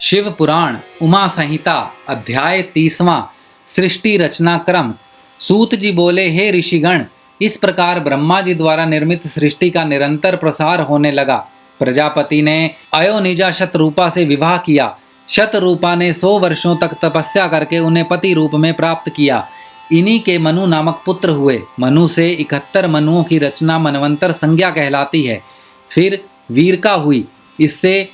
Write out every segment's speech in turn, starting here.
शिव पुराण उमा संहिता अध्याय 30वां सृष्टि रचना क्रम। सूत जी बोले, हे ऋषिगण, इस प्रकार ब्रह्मा जी द्वारा निर्मित सृष्टि का निरंतर प्रसार होने लगा। प्रजापति ने अयोनिजा शतरूपा से विवाह किया। शतरूपा ने 100 वर्षों तक तपस्या करके उन्हें पति रूप में प्राप्त किया। इन्हीं के मनु नामक पुत्र हुए। मनु से 71 मनुओं की रचना मनवंतर संज्ञा कहलाती है। फिर वीरका हुई, इससे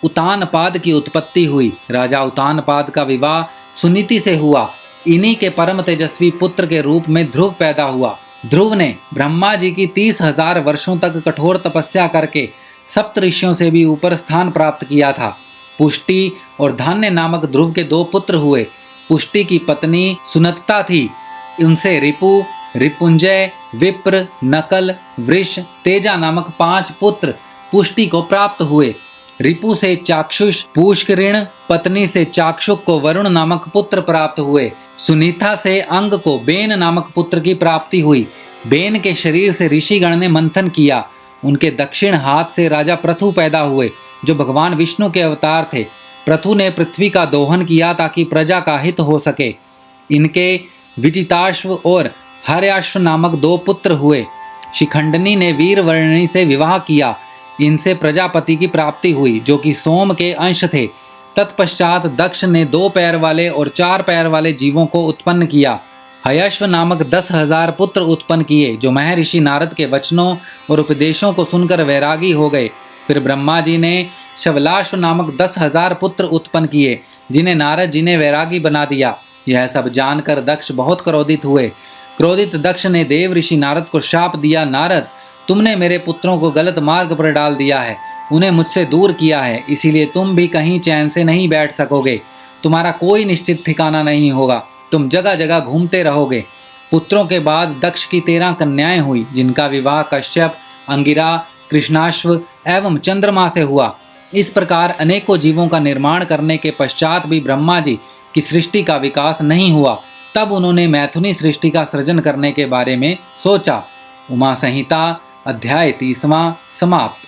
उतानपाद की उत्पत्ति हुई। राजा उतानपाद का विवाह सुनीति से हुआ। इन्हीं के परम तेजस्वी पुत्र के रूप में ध्रुव पैदा हुआ। ध्रुव ने ब्रह्मा जी की 30,000 वर्षों तक कठोर तपस्या करके सप्तऋषियों से भी ऊपर स्थान प्राप्त किया था। पुष्टि और धान्य नामक ध्रुव के 2 पुत्र हुए। पुष्टि की पत्नी सुनतता थी। उनसे रिपु, रिपुंजय, विप्र, नकल, वृष, तेजा नामक 5 पुत्र पुष्टि को प्राप्त हुए। रिपु से चाक्षुष, पुष्करिण पत्नी से चाक्षुक को वरुण नामक पुत्र प्राप्त हुए। सुनीता से अंग को बेन नामक पुत्र की प्राप्ति हुई। बेन के शरीर से ऋषिगण ने मंथन किया। उनके दक्षिण हाथ से राजा पृथु पैदा हुए, जो भगवान विष्णु के अवतार थे। पृथु ने पृथ्वी का दोहन किया ताकि प्रजा का हित हो सके। इनके विजिताश्व और हर्याश्व नामक 2 पुत्र हुए। शिखंडनी ने वीरवर्णी से विवाह किया। इनसे प्रजापति की प्राप्ति हुई, जो कि सोम के अंश थे। तत्पश्चात दक्ष ने 2 पैर वाले और 4 पैर वाले जीवों को उत्पन्न किया। हयश्व नामक 10,000 पुत्र उत्पन्न किए, जो महर्षि नारद के वचनों और उपदेशों को सुनकर वैरागी हो गए। फिर ब्रह्मा जी ने शवलाश्व नामक 10,000 पुत्र उत्पन्न किए, जिन्हें नारद जी ने वैरागी बना दिया। यह सब जानकर दक्ष बहुत क्रोधित हुए। क्रोधित दक्ष ने देव ऋषि नारद को शाप दिया, नारद, तुमने मेरे पुत्रों को गलत मार्ग पर डाल दिया है, उन्हें मुझसे दूर किया है, इसीलिए तुम भी कहीं चैन से नहीं बैठ सकोगे। तुम्हारा कोई निश्चित ठिकाना नहीं होगा, तुम जगह जगह घूमते रहोगे। पुत्रों के बाद दक्ष की 13 कन्याएं हुई, जिनका विवाह कश्यप, अंगिरा, कृष्णाश्व एवं चंद्रमा से हुआ। इस प्रकार अनेकों जीवों का निर्माण करने के पश्चात भी ब्रह्मा जी की सृष्टि का विकास नहीं हुआ। तब उन्होंने मैथुनी सृष्टि का सृजन करने के बारे में सोचा। उमा संहिता अध्याय 30वां समाप्त।